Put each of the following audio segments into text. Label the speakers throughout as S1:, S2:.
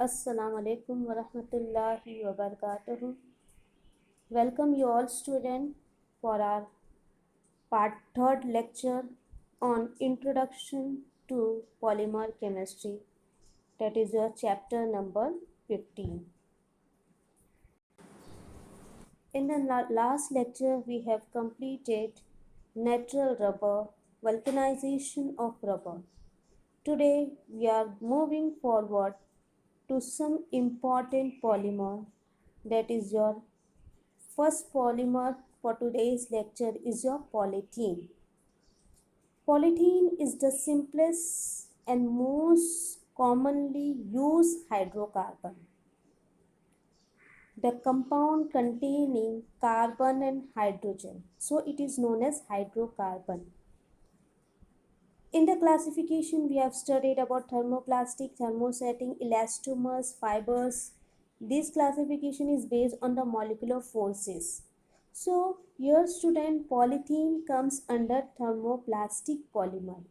S1: Assalamu alaikum wa rahmatullahi wa barakatuhu. Welcome you all students for our part third lecture on Introduction to Polymer Chemistry. That is your chapter number 15. In the last lecture we have completed natural rubber, vulcanization of rubber. Today we are moving forward to some important polymer, that is your first polymer for today's lecture is your polythene. Polythene is the simplest and most commonly used hydrocarbon. The compound containing carbon and hydrogen, so it is known as hydrocarbon. In the classification, we have studied about thermoplastic, thermosetting, elastomers, fibers. This classification is based on the molecular forces. So, here student, polythene comes under thermoplastic polymer.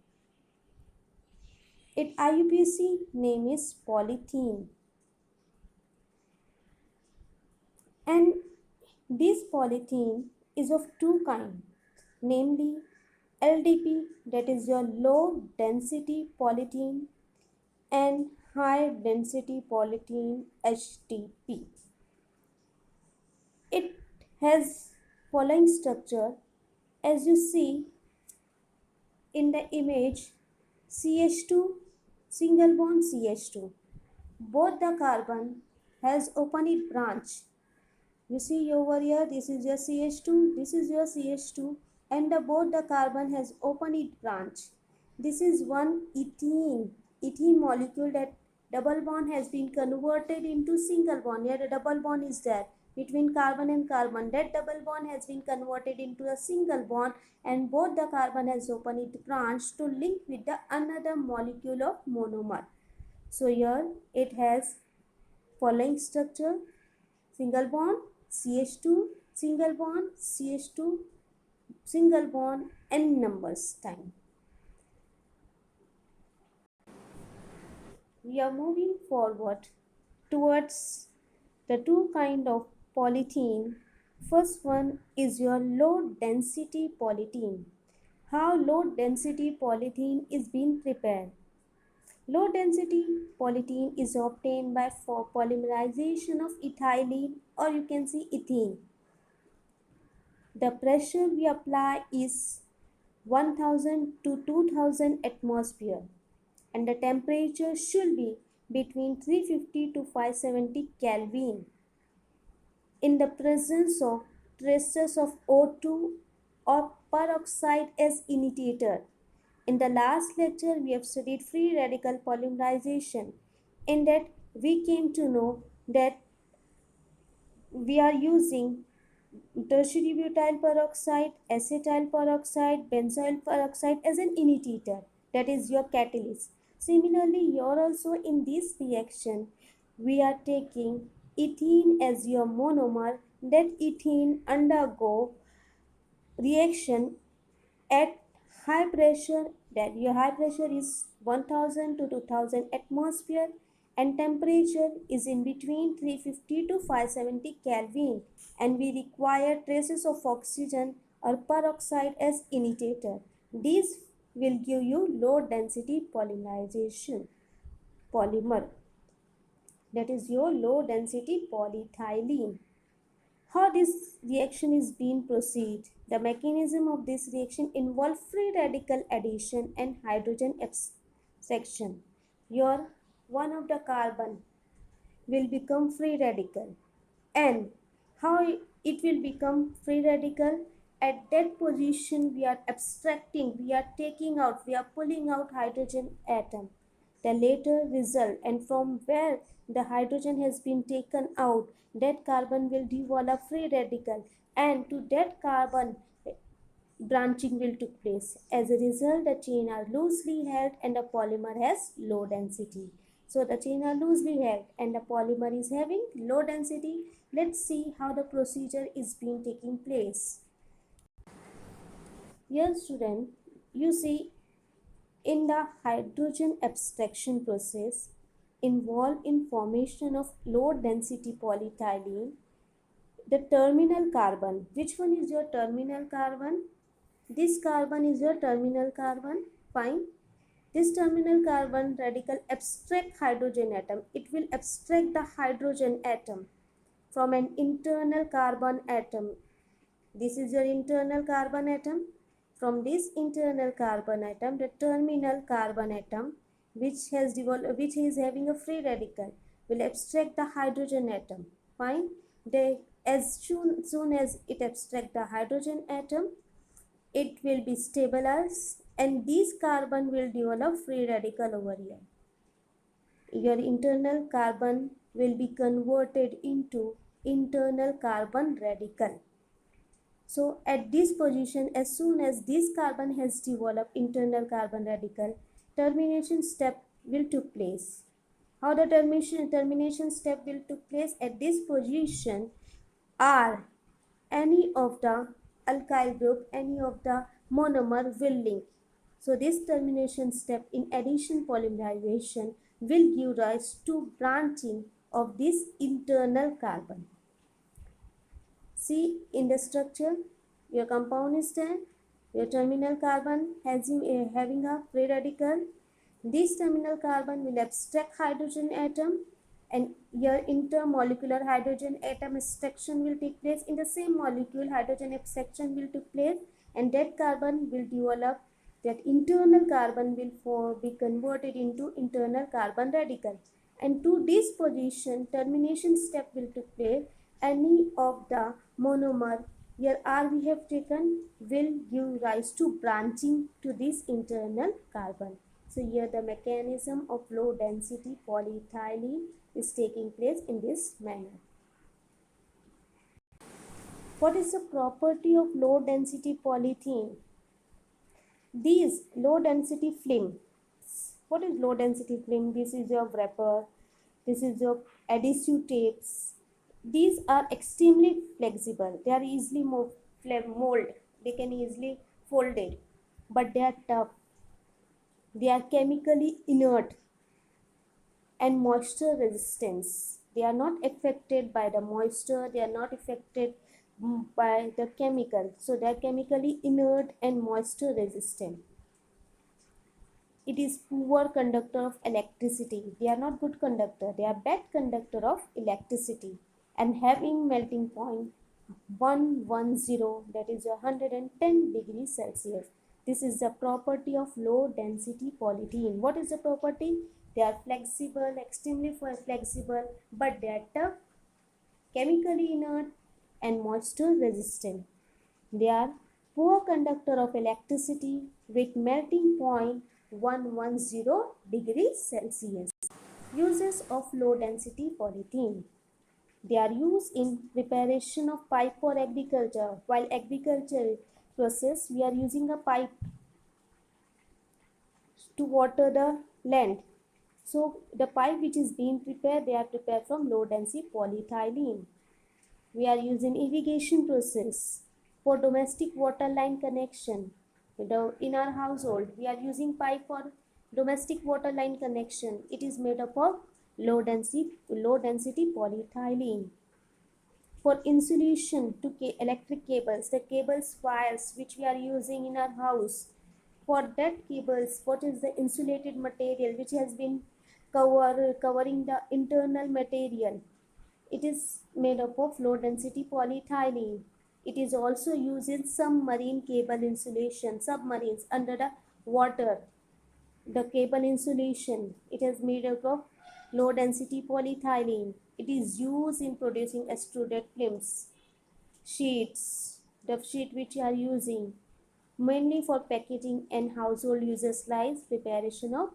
S1: Its IUPAC name is polythene. And this polythene is of two kinds, namely LDP, that is your low density polythene, and high density polythene HDP. It has following structure as you see in the image: CH2 single bond CH2. Both the carbon has open branch. You see over here, this is your CH2, this is your CH2, and both the carbon has open branch. This is one ethene molecule. That double bond has been converted into single bond. Here a double bond is there between carbon and carbon. That double bond has been converted into a single bond, and both the carbon has open branch to link with the another molecule of monomer. So here it has following structure: single bond CH2, single bond CH2, single bond n numbers time. We are moving forward towards the two kind of polythene. First one is your low density polythene. How low density polythene is being prepared? Low density polythene is obtained by polymerization of ethylene, or you can see ethene. The pressure we apply is 1000 to 2000 atmosphere, and the temperature should be between 350 to 570 Kelvin. In the presence of traces of O2 or peroxide as initiator. In the last lecture, we have studied free radical polymerization. In that, we came to know that we are using tertiary butyl peroxide, acetyl peroxide, benzoyl peroxide as an initiator, that is your catalyst. Similarly, here also in this reaction, we are taking ethene as your monomer. That ethene undergo reaction at high pressure, that your high pressure is 1000 to 2000 atmosphere, and temperature is in between 350 to 570 Kelvin, and we require traces of oxygen or peroxide as initiator. These will give you low density polymerization polymer, that is your low density polyethylene. How this reaction is being proceed? The mechanism of this reaction involve free radical addition and hydrogen abstraction. Your one of the carbon will become free radical. And how it will become free radical? At that position we are abstracting, we are taking out, we are pulling out hydrogen atom. The later result, and from where the hydrogen has been taken out, that carbon will develop free radical, and to that carbon branching will take place. As a result, the chain are loosely held and the polymer has low density. So the chain are loosely held and the polymer is having low density. Let's see how the procedure is being taking place. Here student, you see in the hydrogen abstraction process, involved in formation of low density polyethylene, the terminal carbon. Which one is your terminal carbon? This carbon is your terminal carbon. Fine. This terminal carbon radical abstract hydrogen atom. It will abstract the hydrogen atom from an internal carbon atom. This is your internal carbon atom. From this internal carbon atom, the terminal carbon atom, which is having a free radical, will abstract the hydrogen atom. Fine. As soon as it abstracts the hydrogen atom, it will be stabilized, and this carbon will develop free radical over here. Your internal carbon will be converted into internal carbon radical. So at this position, as soon as this carbon has developed internal carbon radical, termination step will take place. How the termination step will take place? At this position, R, any of the alkyl group, any of the monomer will link. So this termination step in addition polymerization will give rise to branching of this internal carbon. See in the structure, your compound is there, your terminal carbon having a free radical. This terminal carbon will abstract hydrogen atom, and your intermolecular hydrogen atom extraction will take place. In the same molecule, hydrogen abstraction will take place, and that carbon will develop, that internal carbon will be converted into internal carbon radical. And to this position, termination step will take place. Any of the monomer here R we have taken will give rise to branching to this internal carbon. So here the mechanism of low density polyethylene is taking place in this manner. What is the property of low density polyethylene? These low density film. What is low density film? This is your wrapper. This is your adhesive tapes. These are extremely flexible. They are easily mold. They can easily folded, but they are tough. They are chemically inert and moisture resistance. They are not affected by the moisture. They are not affected by the chemical. So they are chemically inert and moisture resistant. It is poor conductor of electricity. They are not good conductor. They are bad conductor of electricity, and having melting point 110, that is 110 degrees Celsius. This is the property of low density polyethylene. What is the property? They are flexible, extremely flexible, but they are tough, chemically inert and moisture resistant. They are poor conductor of electricity with melting point 110 degrees Celsius. Uses of low density polyethylene. They are used in preparation of pipe for agriculture. While agriculture process, we are using a pipe to water the land. So the pipe which is being prepared, they are prepared from low density polyethylene. We are using irrigation process for domestic water line connection. In our household, we are using pipe for domestic water line connection. It is made up of low density polyethylene. For insulation to electric cables, the cables wires which we are using in our house, for that cables, what is the insulated material which has been covering the internal material? It is made up of low density polyethylene. It is also used in submarine cable insulation, submarines under the water. The cable insulation, it is made up of low density polyethylene. It is used in producing extruded films. Sheets, the sheet which you are using, mainly for packaging and household uses like preparation of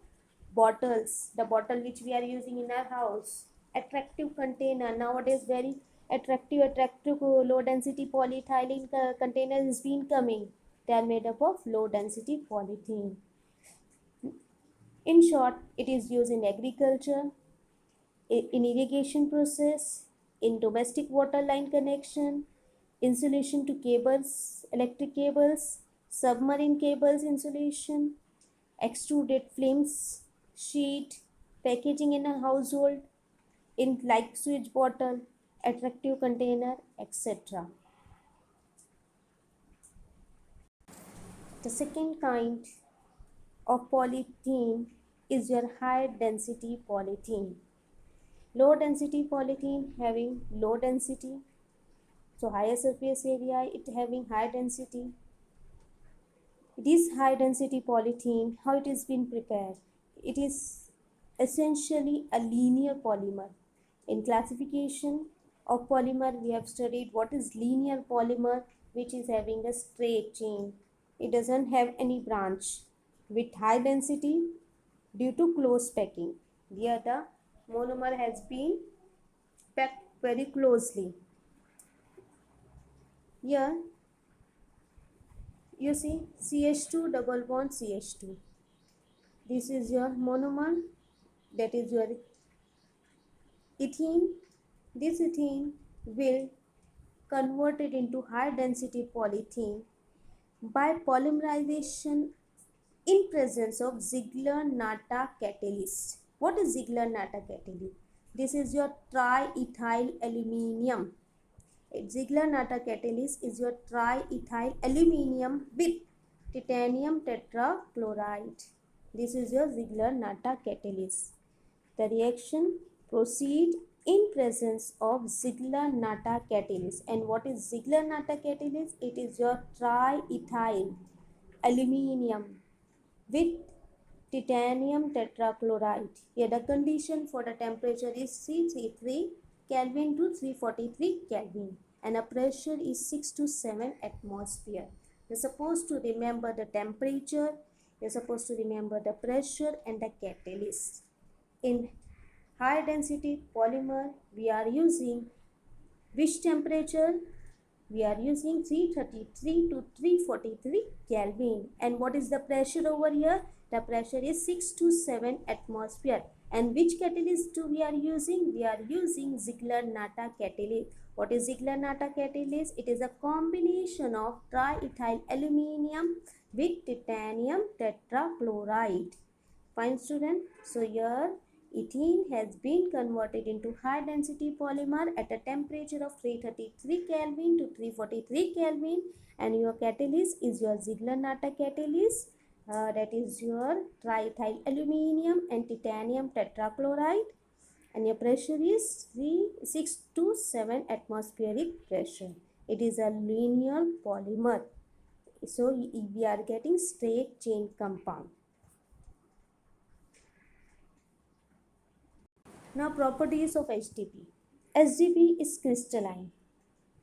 S1: bottles. The bottle which we are using in our house. Attractive container, nowadays very attractive low density polyethylene containers has been coming. They are made up of low density polyethylene. In short, it is used in agriculture, in irrigation process, in domestic water line connection, insulation to cables, electric cables, submarine cables insulation, extruded films, sheet, packaging in a household, in like switch bottle, attractive container, etc. The second kind of polythene is your high density polythene. Low density polythene having low density, so higher surface area, it having high density. It is high density polythene. How it is been prepared? It is essentially a linear polymer. In classification of polymer, we have studied what is linear polymer, which is having a straight chain. It doesn't have any branch. With high density due to close packing. Here the monomer has been packed very closely. Here you see CH2 double bond CH2. This is your monomer, that is your ethene. This ethene will convert it into high density polythene by polymerization in presence of Ziegler-Natta catalyst. What is Ziegler-Natta catalyst? This is your triethyl aluminium. Ziegler-Natta catalyst is your triethyl aluminium with titanium tetrachloride. This is your Ziegler-Natta catalyst. The reaction proceed in presence of Ziegler-Natta catalyst. And what is Ziegler-Natta catalyst? It is your triethyl aluminium with titanium tetrachloride. Here the condition for the temperature is 333 Kelvin to 343 Kelvin and a pressure is 6 to 7 atmosphere. You're supposed to remember the temperature, you're supposed to remember the pressure and the catalyst. In high density polymer, we are using which temperature? We are using 333 to 343 Kelvin. And what is the pressure over here? The pressure is 6 to 7 atmosphere. And which catalyst we are using? We are using Ziegler-Natta catalyst. What is Ziegler-Natta catalyst? It is a combination of triethyl aluminium with titanium tetrachloride. Fine student. So here ethene has been converted into high density polymer at a temperature of 333 Kelvin to 343 Kelvin and your catalyst is your Ziegler-Natta catalyst. That is your triethyl aluminium and titanium tetrachloride and your pressure is 6 to 7 atmospheric pressure. It is a linear polymer. So we are getting straight chain compound. Now properties of HDP. HDP is crystalline.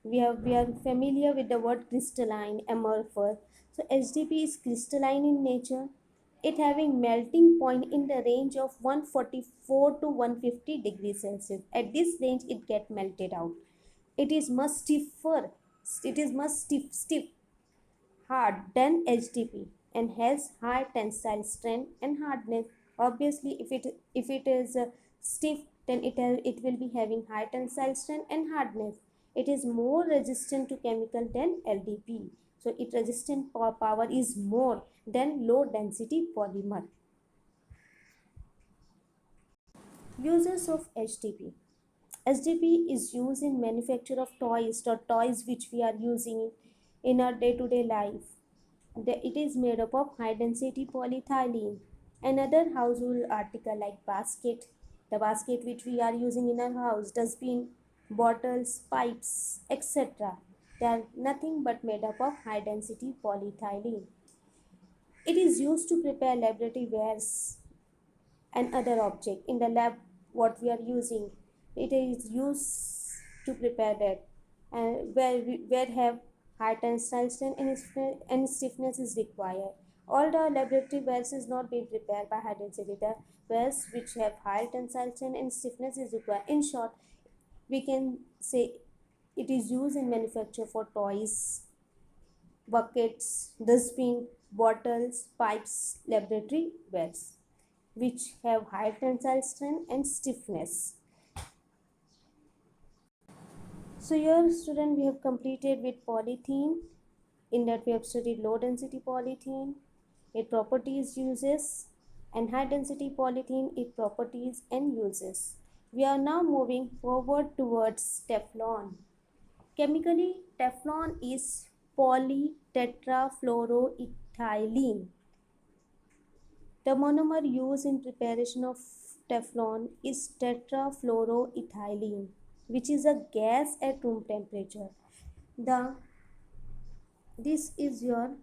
S1: We are familiar with the word crystalline, amorphous. So HDP is crystalline in nature. It having melting point in the range of 144 to 150 degrees Celsius. At this range it get melted out. It is much stiffer. It is much stiff hard than HDP and has high tensile strength and hardness. Obviously, if it is stiff, then it will be having high tensile strength and hardness. It is more resistant to chemical than LDP. So its resistant power is more than low density polymer. Uses of HDP. HDP is used in manufacture of toys or toys which we are using in our day-to-day life. It is made up of high density polyethylene. Another household article like basket, the basket which we are using in our house, dustbin, bottles, pipes, etc. They are nothing but made up of high density polyethylene. It is used to prepare laboratory wares and other object in the lab. What we are using, it is used to prepare that, and where have high tensile strength and stiffness is required. All the laboratory wares is not being prepared by high density. The wares which have high tensile strength and stiffness is required. In short, we can say it is used in manufacture for toys, buckets, dustbin, bottles, pipes, laboratory wares which have high tensile strength and stiffness. So here student, we have completed with polythene. In that we have studied low density polythene, its properties, uses, and high density polythene, its properties and uses. We are now moving forward towards Teflon. Chemically, Teflon is polytetrafluoroethylene. The monomer used in preparation of Teflon is tetrafluoroethylene, which is a gas at room temperature. This is your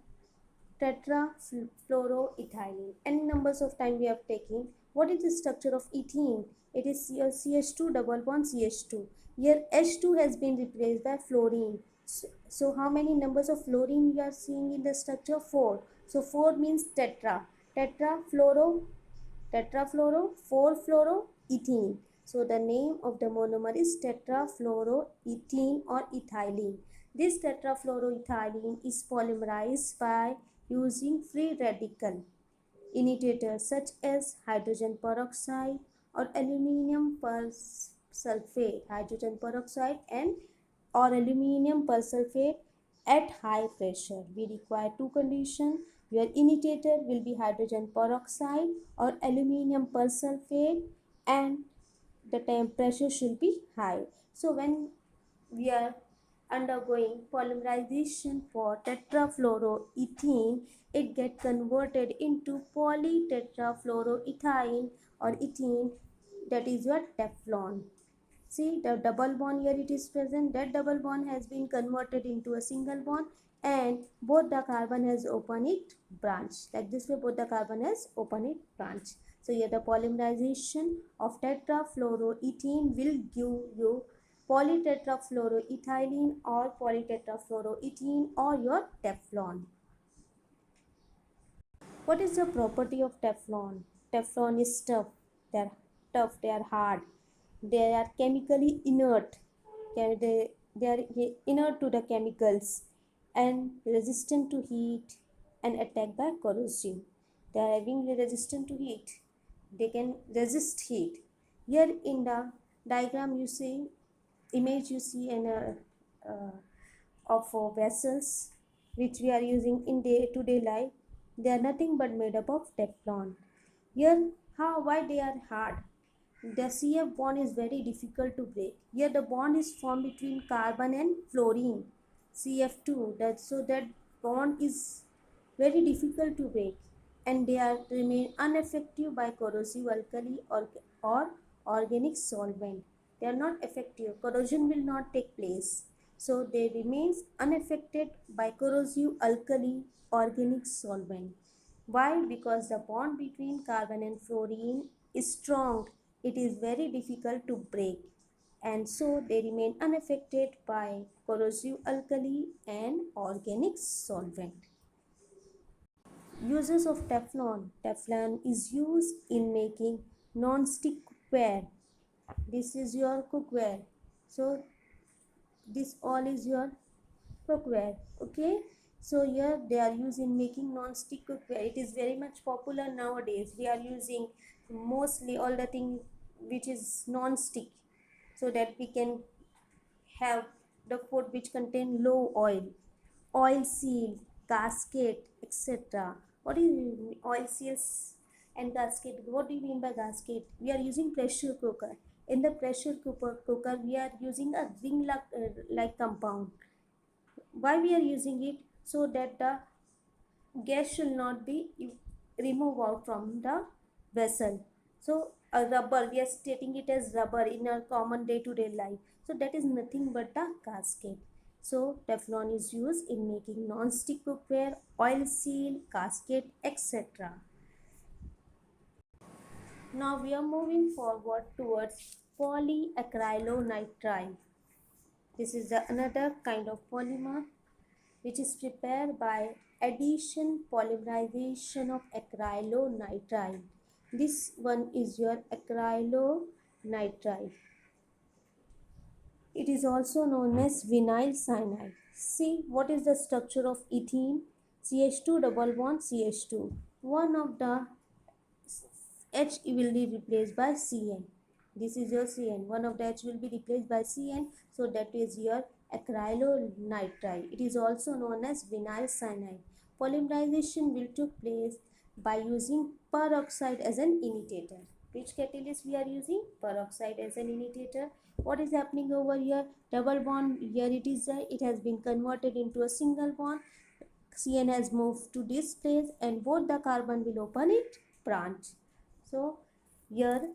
S1: tetrafluoroethylene. N numbers of time we have taken. What is the structure of ethene? It is CH2 double bond CH2. Here H2 has been replaced by fluorine. So how many numbers of fluorine we are seeing in the structure? 4. So 4 means tetra. Tetrafluoro 4-fluoroethene. So the name of the monomer is tetrafluoroethene or ethylene. This tetrafluoroethylene is polymerized by using free radical initiators such as hydrogen peroxide or aluminum persulfate, aluminum persulfate at high pressure. We require two conditions. Your initiator will be hydrogen peroxide or aluminum persulfate and the temperature should be high. So when we are undergoing polymerization for tetrafluoroethene, it gets converted into polytetrafluoroethane or ethene, that is your Teflon. See the double bond here it is present. That double bond has been converted into a single bond and both the carbon has open it branch. Like this way both the carbon has open it branch. So here the polymerization of tetrafluoroethene will give you polytetrafluoroethylene or polytetrafluoroethene or your Teflon. What is the property of Teflon? Teflon is tough. They are hard. They are chemically inert. They are inert to the chemicals and resistant to heat and attacked by corrosion. They are having resistant to heat. They can resist heat. Here in the diagram you see, image you see of vessels which we are using in day-to-day life. They are nothing but made up of Teflon. Here, why they are hard? The CF bond is very difficult to break. Here the bond is formed between carbon and fluorine, CF2. So that bond is very difficult to break, and they are remain ineffective by corrosive alkali or organic solvent. They are not effective. Corrosion will not take place. So they remain unaffected by corrosive alkali organic solvent. Why? Because the bond between carbon and fluorine is strong. It is very difficult to break, and so they remain unaffected by corrosive alkali and organic solvent. Uses of Teflon. Teflon is used in making non-stick cookware. This is your cookware. So this all is your cookware. Okay. So here they are used in making non-stick cookware. It is very much popular nowadays. We are using mostly all the thing which is non-stick, so that we can have the food which contain low oil seal, gasket, etc. What is oil seals and gasket? What do you mean by gasket? We are using pressure cooker. In the pressure cooker we are using a ring like compound. Why we are using it? So that the gas should not be removed out from the vessel. So a rubber, we are stating it as rubber in our common day-to-day life. So that is nothing but the gasket. So Teflon is used in making non-stick cookware, oil seal, gasket, etc. Now we are moving forward towards polyacrylonitrile. This is another kind of polymer which is prepared by addition polymerization of acrylonitrile. This one is your acrylonitrile. It is also known as vinyl cyanide. See what is the structure of ethene? CH2 double bond CH2. One of the H will be replaced by Cn. This is your Cn. One of the H will be replaced by Cn. So that is your acrylonitrile. It is also known as vinyl cyanide. Polymerization will take place by using peroxide as an initiator. Which catalyst we are using? Peroxide as an initiator. What is happening over here? Double bond, here it is there, it has been converted into a single bond. CN has moved to this place and both the carbon will open it branch. So here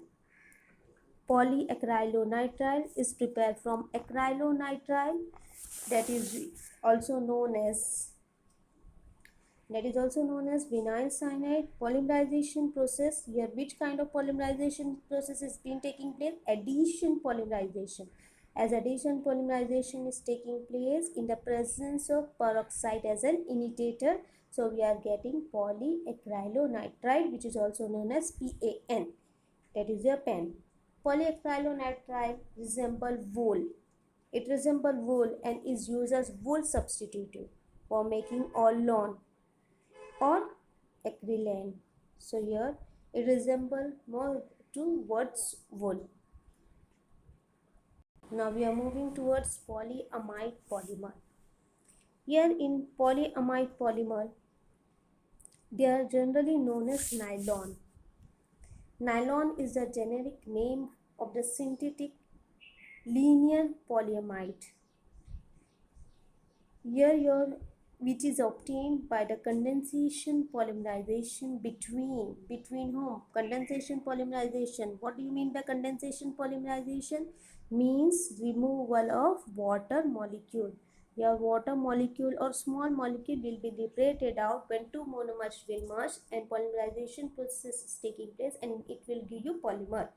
S1: polyacrylonitrile is prepared from acrylonitrile, that is also known as vinyl cyanide. Polymerization process, here which kind of polymerization process is been taking place? Addition polymerization. As addition polymerization is taking place in the presence of peroxide as an initiator, so we are getting polyacrylonitrile, which is also known as PAN, that is your pen. Polyacrylonitrile resemble wool. It resembles wool and is used as wool substitute for making Orlon or acrylane. So here it resembles more towards wool. Now we are moving towards polyamide polymer. Here in polyamide polymer, they are generally known as nylon. Nylon is the generic name of the synthetic linear polyamide. Here which is obtained by the condensation polymerization between whom? Condensation polymerization. What do you mean by condensation polymerization? Means removal of water molecule. Your water molecule or small molecule will be liberated out when two monomers will merge and polymerization process is taking place and it will give you polymer.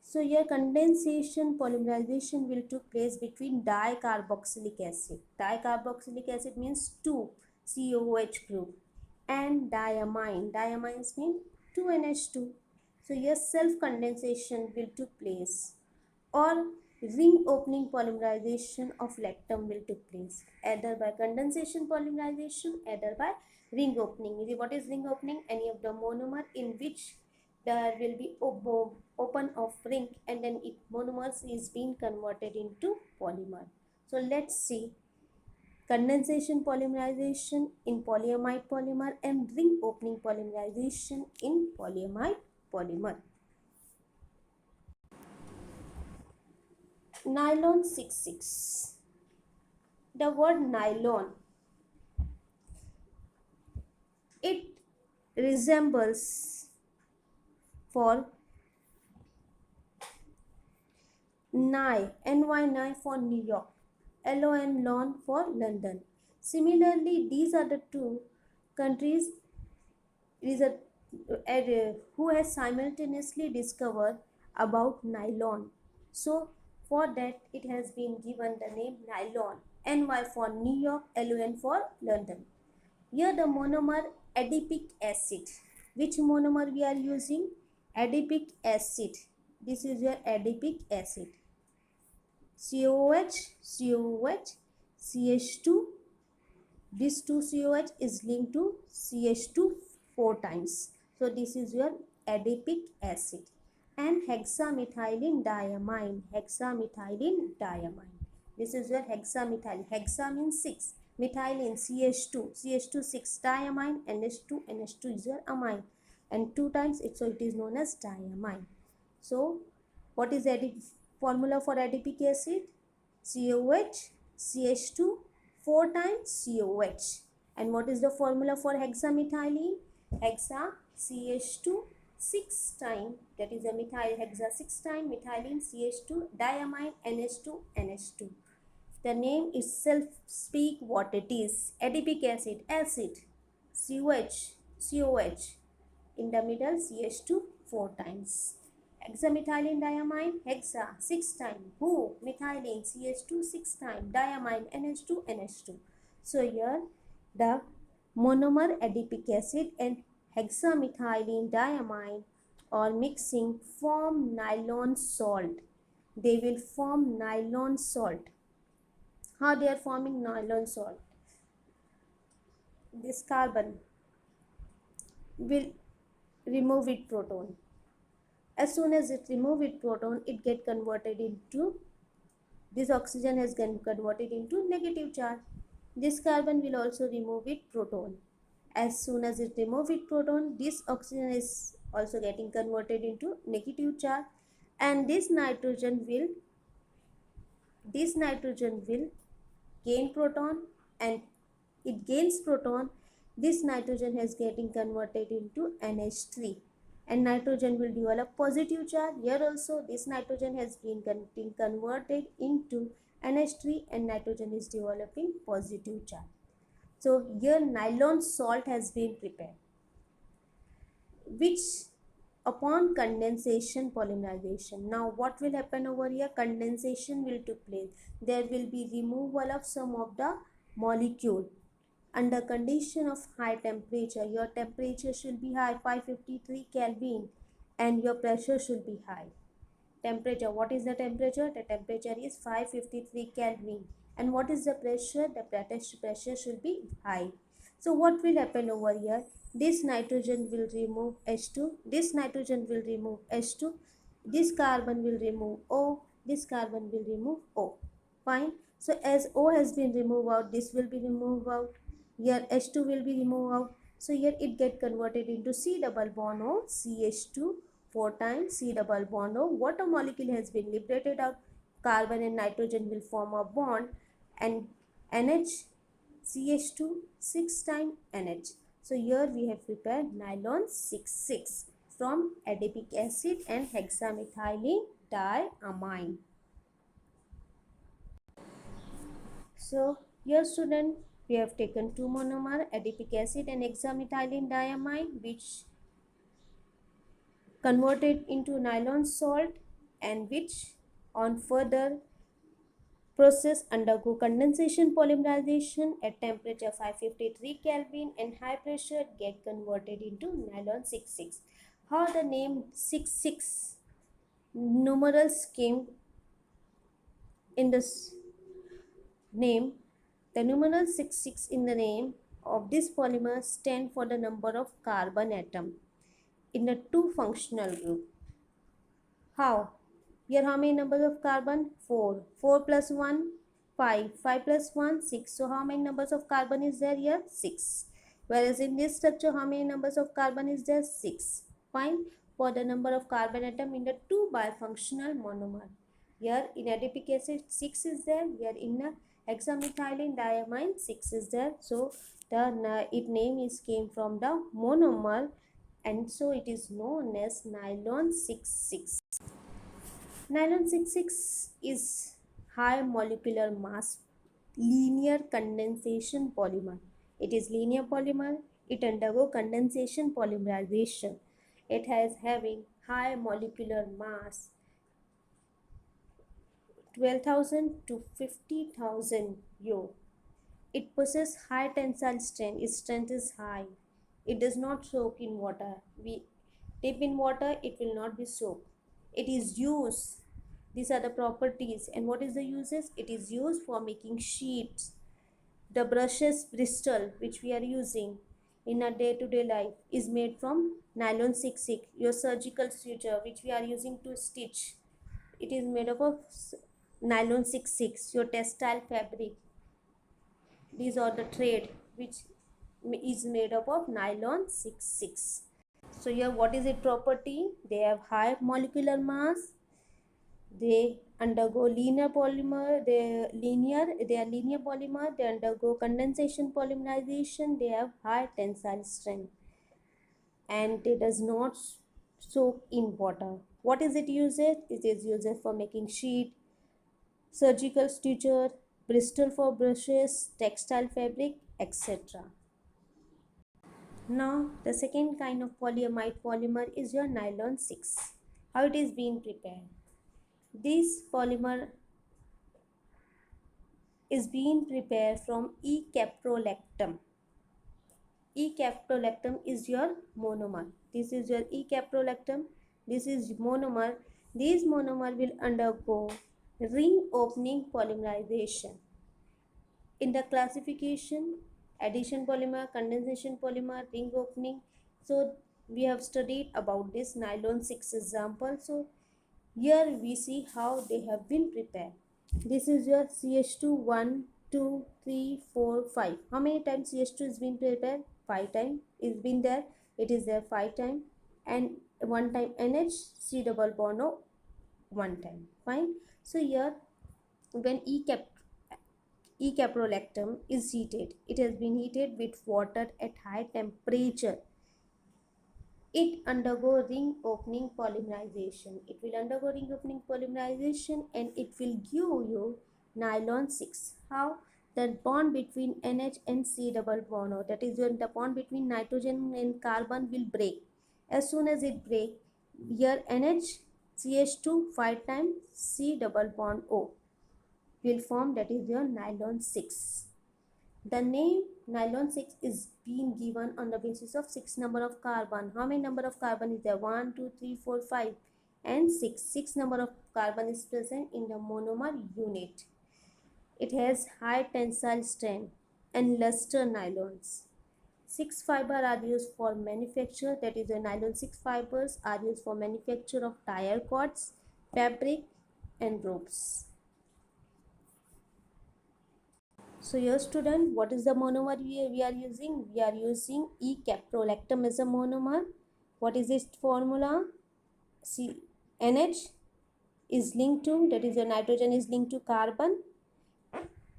S1: So here condensation polymerization will take place between dicarboxylic acid. Dicarboxylic acid means 2 COOH group and diamine. Diamines mean 2NH2. So here self condensation will take place or ring opening polymerization of lactam will take place either by condensation polymerization either by ring opening. What is ring opening? Any of the monomer in which there will be open of ring and then it monomers is being converted into polymer. So let's see condensation polymerization in polyamide polymer and ring opening polymerization in polyamide polymer. Nylon 66. The word nylon, it resembles for NY for New York, LON for London. Similarly, these are the two countries who has simultaneously discovered about nylon. So for that it has been given the name nylon. NY for New York, LON for London. Here the monomer adipic acid. Which monomer we are using? Adipic acid. This is your adipic acid. COOH, COOH, CH2. This 2 COH is linked to CH2 4 times. So this is your adipic acid. And hexamethylene diamine. Hexamethylene diamine. This is your hexamethylene. Hexa means 6. Methylene CH2. CH2 6 diamine. NH2. NH2 is your amine. And 2 times it, so it is known as diamine. So what is the formula for adipic acid? COH, CH2, 4 times COH. And what is the formula for hexamethylene? Hexa CH2 6 times, that is a methyl hexa 6 times methylene CH2 diamine NH2 NH2. The name itself speak what it is. Adipic acid, acid, COH, COH, in the middle CH2 4 times. Hexamethylene diamine, hexa 6 times, who? Methylene CH2 6 times, diamine NH2 NH2. So here the monomer adipic acid and hexamethylene diamine or mixing form nylon salt. They will form nylon salt. How they are forming nylon salt? This carbon will remove its proton. As soon as it remove its proton, it get converted into, this oxygen has been converted into negative charge. This carbon will also remove its proton. As soon as it removes its proton, this oxygen is also getting converted into negative charge, and this nitrogen will gain proton, and it gains proton. This nitrogen is getting converted into NH3, and nitrogen will develop positive charge. Here also this nitrogen has been getting converted into NH3, and nitrogen is developing positive charge. So here nylon salt has been prepared, which upon condensation polymerization. Now what will happen over here? Condensation will take place. There will be removal of some of the molecule under condition of high temperature. Your temperature should be high, 553 Kelvin, and your pressure should be high. Temperature, what is the temperature? The temperature is 553 Kelvin. And what is the pressure? The pressure should be high. So what will happen over here? This nitrogen will remove H2, this nitrogen will remove H2, this carbon will remove O, this carbon will remove O. Fine. So as O has been removed out, this will be removed out. Here H2 will be removed out. So here it get converted into C double bond O, CH2, 4 times C double bond O. Water molecule has been liberated out. Carbon and nitrogen will form a bond, and NH, CH2, 6 times NH. So here we have prepared nylon 6,6 from adipic acid and hexamethylene diamine. So here student, we have taken two monomer, adipic acid and hexamethylene diamine, which converted into nylon salt, and which on further process undergo condensation polymerization at temperature 553 Kelvin and high pressure get converted into nylon 6,6. How the name 6,6 numerals came in this name? The numeral 6,6 in the name of this polymer stand for the number of carbon atom in a two functional group. How? Here how many numbers of carbon? 4. 4 plus 1, 5. 5 plus 1, 6. So how many numbers of carbon is there here? 6. Whereas in this structure, how many numbers of carbon is there? 6. Fine. For the number of carbon atom in the two bifunctional monomer. Here in adipic acid 6 is there. Here in hexamethylene diamine 6 is there. So the name is came from the monomer, and so it is known as nylon 6,6. Nylon 6,6 is high molecular mass linear condensation polymer. It is linear polymer. It undergo condensation polymerization. It has having high molecular mass 12,000 to 50,000 U. It possesses high tensile strength. Its strength is high. It does not soak in water. We dip in water, it will not be soaked. It is used. These are the properties. And what is the uses? It is used for making sheets. The brushes bristle which we are using in our day-to-day life is made from nylon 6,6. Your surgical suture which we are using to stitch, it is made up of nylon 6,6. Your textile fabric, these are the thread which is made up of nylon 6,6. So here what is its property? They have high molecular mass. They undergo linear polymer. They are linear polymer. They undergo condensation polymerization. They have high tensile strength, and it does not soak in water. What is it used? It is used for making sheet, surgical suture, bristle for brushes, textile fabric, etc. Now the second kind of polyamide polymer is your nylon 6. How it is being prepared? This polymer is being prepared from E-caprolactam. E-caprolactam is your monomer. This is your E-caprolactam. This is monomer. These monomer will undergo ring opening polymerization. In the classification, addition polymer, condensation polymer, ring opening. So we have studied about this nylon 6 example. So here we see how they have been prepared. This is your CH2 1, 2, 3, 4, 5. How many times CH2 is being prepared? 5 time is been there, it is there 5 time, and 1 time NH, C double bond O 1 time. Fine. So here when E-caprolactam is heated, it has been heated with water at high temperature. It undergo ring opening polymerization. It will undergo ring opening polymerization and it will give you nylon 6. How? The bond between NH and C double bond O, that is when the bond between nitrogen and carbon will break. As soon as it break, here NH CH2 5 times C double bond O will form, that is your nylon 6. The name nylon 6 is being given on the basis of 6 number of carbon. How many number of carbon is there? 1, 2, 3, 4, 5 and 6. 6 number of carbon is present in the monomer unit. It has high tensile strength and luster nylons. 6 fiber are used for manufacture, that is the nylon 6 fibers are used for manufacture of tire cords, fabric and ropes. So here student, what is the monomer we are using? We are using E-caprolactam as a monomer. What is its formula? NH is linked to, that is your nitrogen is linked to carbon.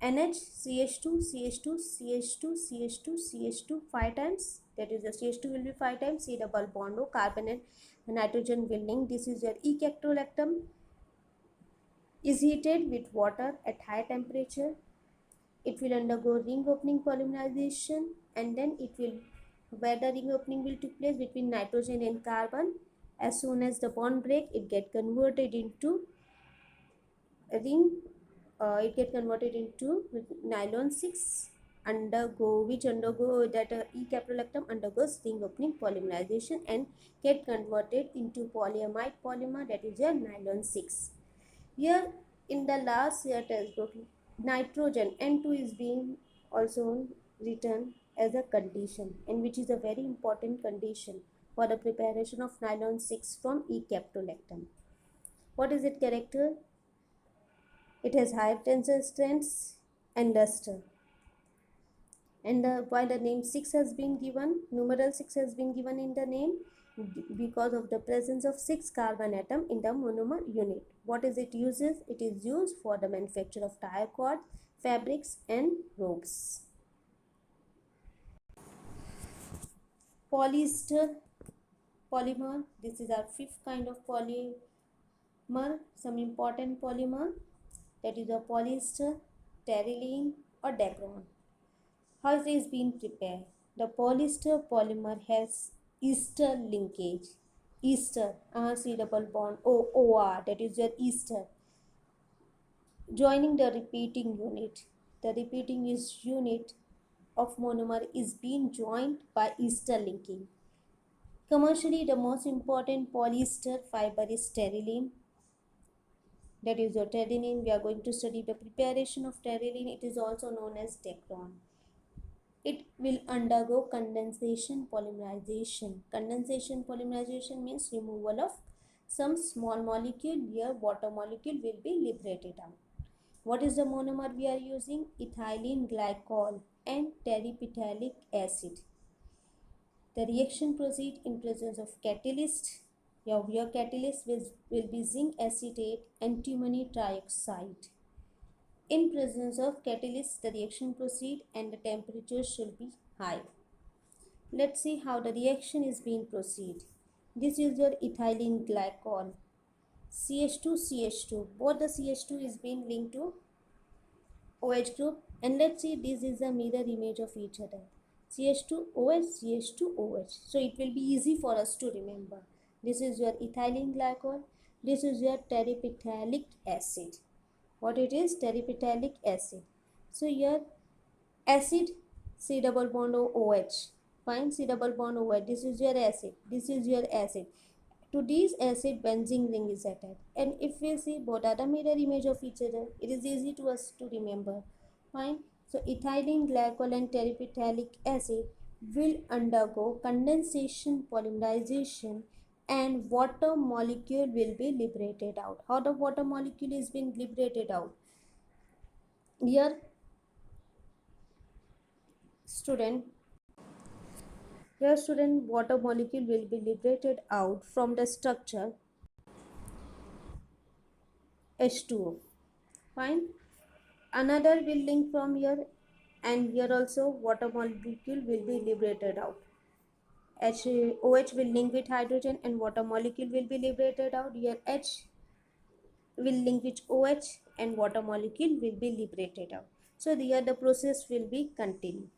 S1: NH, CH2, CH2, CH2, CH2, CH2 5 times, that is the CH2 will be 5 times, C double bond O, carbon and nitrogen will link. This is your E-caprolactam is heated with water at high temperature. It will undergo ring opening polymerization and then it will, where the ring opening will take place between nitrogen and carbon. As soon as the bond break, it get converted into a ring, it get converted into nylon 6 which undergo that E-caprolactam undergoes ring opening polymerization and get converted into polyamide polymer, that is your nylon 6. Here in the last year textbook, nitrogen N2 is being also written as a condition, and which is a very important condition for the preparation of nylon 6 from E-caprolactam. What is its character? It has high tensile strengths and luster. And while the name 6 has been given, numeral 6 has been given in the name because of the presence of 6 carbon atom in the monomer unit. What is it uses? It is used for the manufacture of tire cord, fabrics and ropes. Polyester polymer, this is our 5th kind of polymer. Some important polymer, that is a polyester, terylene or dacron. How it is being prepared? The polyester polymer has ester linkage. Ester, C double bond OR, that is your ester. Joining the repeating unit. The repeating unit of monomer is being joined by ester linking. Commercially, the most important polyester fiber is terylene. That is your terylene. We are going to study the preparation of terylene. It is also known as dacron. It will undergo condensation polymerization. Condensation polymerization means removal of some small molecule, where water molecule will be liberated out. What is the monomer we are using? Ethylene glycol and terephthalic acid. The reaction proceeds in presence of catalyst. Your catalyst will be zinc acetate, antimony trioxide. In presence of catalyst, the reaction proceed and the temperature should be high. Let's see how the reaction is being proceed. This is your ethylene glycol. CH2, CH2. Both the CH2 is being linked to OH group, and let's see, this is a mirror image of each other. CH2OH, CH2OH. So it will be easy for us to remember. This is your ethylene glycol. This is your terephthalic acid. What it is? Terephthalic acid. So here acid, C double bond OH. Fine, C double bond OH. This is your acid. This is your acid. To this acid, benzene ring is attached. And if we see both are the mirror image of each other, it is easy to us to remember. Fine. So ethylene glycol and terephthalic acid will undergo condensation polymerization and water molecule will be liberated out. How the water molecule is being liberated out? Here student, Here student, water molecule will be liberated out from the structure H2O. Fine. Another will link from here, and here also water molecule will be liberated out. OH will link with hydrogen and water molecule will be liberated out. Here H will link with OH and water molecule will be liberated out. So here the process will be continued.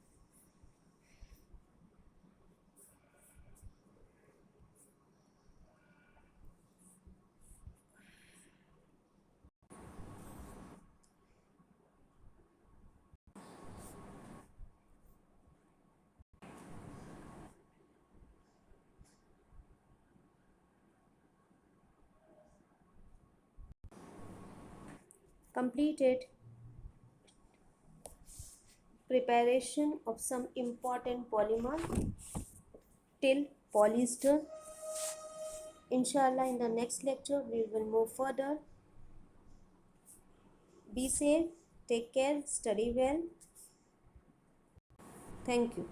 S1: Completed preparation of some important polymer till polyester. Inshallah, in the next lecture we will move further. Be safe, take care, study well. Thank you.